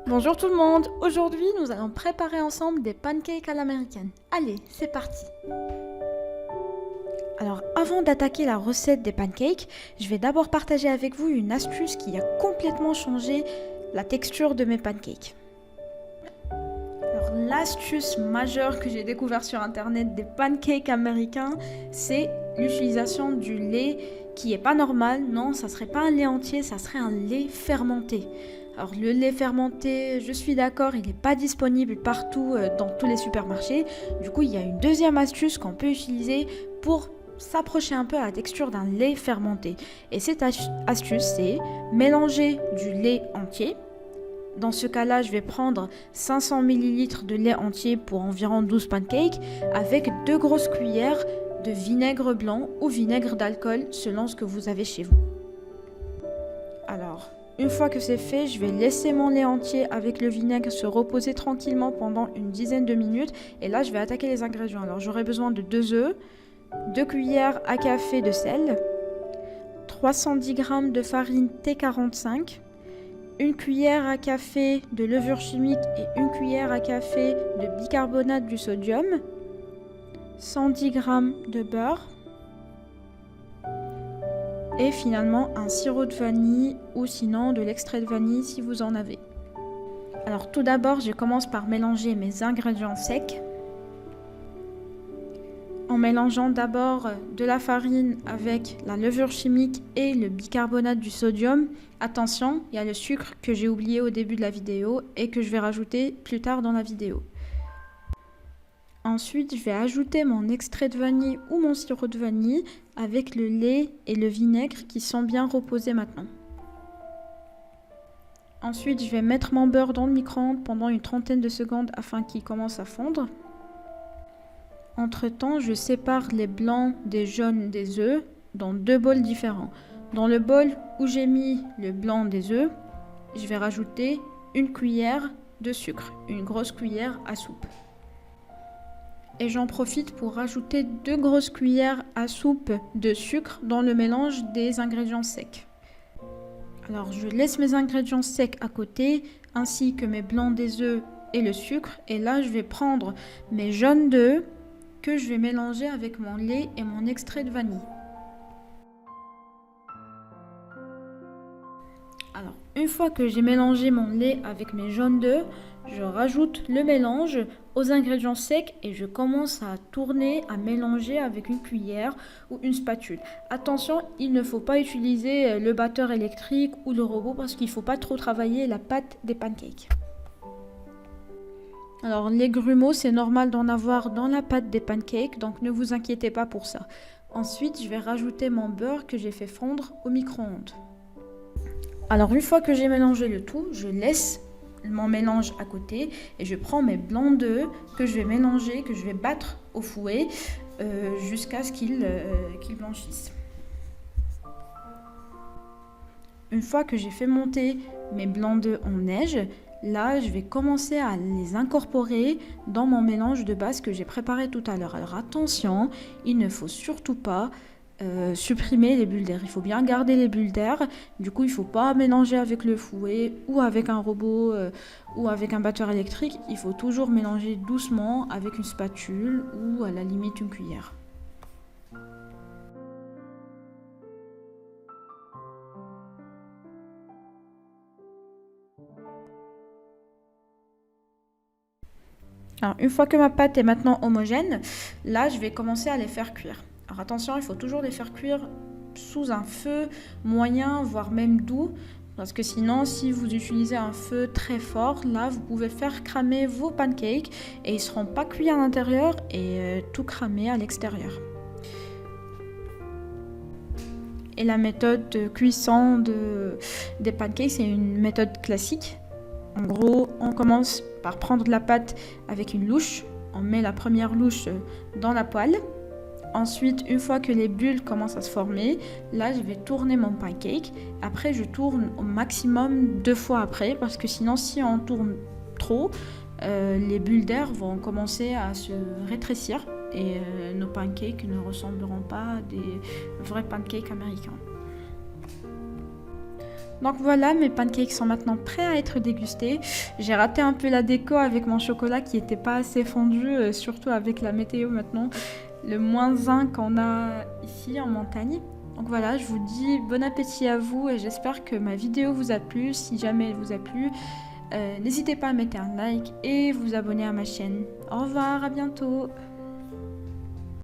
Bonjour tout le monde, aujourd'hui nous allons préparer ensemble des pancakes à l'américaine. Allez, c'est parti. Alors avant d'attaquer la recette des pancakes, je vais d'abord partager avec vous une astuce qui a complètement changé la texture de mes pancakes. Alors l'astuce majeure que j'ai découverte sur internet des pancakes américains, c'est l'utilisation du lait qui est pas normal. Non, ça serait pas un lait entier, ça serait un lait fermenté. Alors le lait fermenté, je suis d'accord, il n'est pas disponible partout dans tous les supermarchés. Du coup, il y a une deuxième astuce qu'on peut utiliser pour s'approcher un peu à la texture d'un lait fermenté. Et cette astuce, c'est mélanger du lait entier. Dans ce cas-là, je vais prendre 500 ml de lait entier pour environ 12 pancakes avec 2 grosses cuillères de vinaigre blanc ou vinaigre d'alcool selon ce que vous avez chez vous. Alors, une fois que c'est fait, je vais laisser mon lait entier avec le vinaigre se reposer tranquillement pendant une dizaine de minutes. Et là, je vais attaquer les ingrédients. Alors, j'aurai besoin de 2 œufs, 2 cuillères à café de sel, 310 g de farine T45, une cuillère à café de levure chimique et une cuillère à café de bicarbonate du sodium, 110 g de beurre, et finalement un sirop de vanille ou sinon de l'extrait de vanille si vous en avez. Alors tout d'abord, je commence par mélanger mes ingrédients secs. En mélangeant d'abord de la farine avec la levure chimique et le bicarbonate du sodium. Attention, il y a le sucre que j'ai oublié au début de la vidéo et que je vais rajouter plus tard dans la vidéo. Ensuite, je vais ajouter mon extrait de vanille ou mon sirop de vanille avec le lait et le vinaigre qui sont bien reposés maintenant. Ensuite, je vais mettre mon beurre dans le micro-ondes pendant une trentaine de secondes afin qu'il commence à fondre. Entre-temps, je sépare les blancs des jaunes des œufs dans 2 bols différents. Dans le bol où j'ai mis le blanc des œufs, je vais rajouter une cuillère de sucre, une grosse cuillère à soupe. Et j'en profite pour rajouter 2 grosses cuillères à soupe de sucre dans le mélange des ingrédients secs. Alors je laisse mes ingrédients secs à côté, ainsi que mes blancs des œufs et le sucre. Et là je vais prendre mes jaunes d'œufs que je vais mélanger avec mon lait et mon extrait de vanille. Alors, une fois que j'ai mélangé mon lait avec mes jaunes d'œufs, je rajoute le mélange aux ingrédients secs et je commence à tourner, à mélanger avec une cuillère ou une spatule. Attention, il ne faut pas utiliser le batteur électrique ou le robot parce qu'il ne faut pas trop travailler la pâte des pancakes. Alors les grumeaux, c'est normal d'en avoir dans la pâte des pancakes, donc ne vous inquiétez pas pour ça. Ensuite, je vais rajouter mon beurre que j'ai fait fondre au micro-ondes. Alors une fois que j'ai mélangé le tout, je laisse mon mélange à côté et je prends mes blancs d'œufs que je vais mélanger, que je vais battre au fouet jusqu'à ce qu'ils blanchissent. Une fois que j'ai fait monter mes blancs d'œufs en neige, là, je vais commencer à les incorporer dans mon mélange de base que j'ai préparé tout à l'heure. Alors attention, il ne faut surtout pas supprimer les bulles d'air. Il faut bien garder les bulles d'air. Du coup, il ne faut pas mélanger avec le fouet ou avec un robot ou avec un batteur électrique. Il faut toujours mélanger doucement avec une spatule ou à la limite une cuillère. Alors, une fois que ma pâte est maintenant homogène, là, je vais commencer à les faire cuire. Alors attention, il faut toujours les faire cuire sous un feu moyen, voire même doux, parce que sinon, si vous utilisez un feu très fort, là, vous pouvez faire cramer vos pancakes et ils ne seront pas cuits à l'intérieur et tout cramer à l'extérieur. Et la méthode de cuisson des pancakes, c'est une méthode classique. En gros, on commence par prendre la pâte avec une louche. On met la première louche dans la poêle. Ensuite, une fois que les bulles commencent à se former, là, je vais tourner mon pancake. Après, je tourne au maximum 2 fois après, parce que sinon, si on tourne trop, les bulles d'air vont commencer à se rétrécir et nos pancakes ne ressembleront pas à des vrais pancakes américains. Donc voilà, mes pancakes sont maintenant prêts à être dégustés. J'ai raté un peu la déco avec mon chocolat qui n'était pas assez fondu, surtout avec la météo maintenant, le -1 qu'on a ici en montagne. Donc voilà, je vous dis bon appétit à vous et j'espère que ma vidéo vous a plu. Si jamais elle vous a plu, n'hésitez pas à mettre un like et vous abonner à ma chaîne. Au revoir, à bientôt.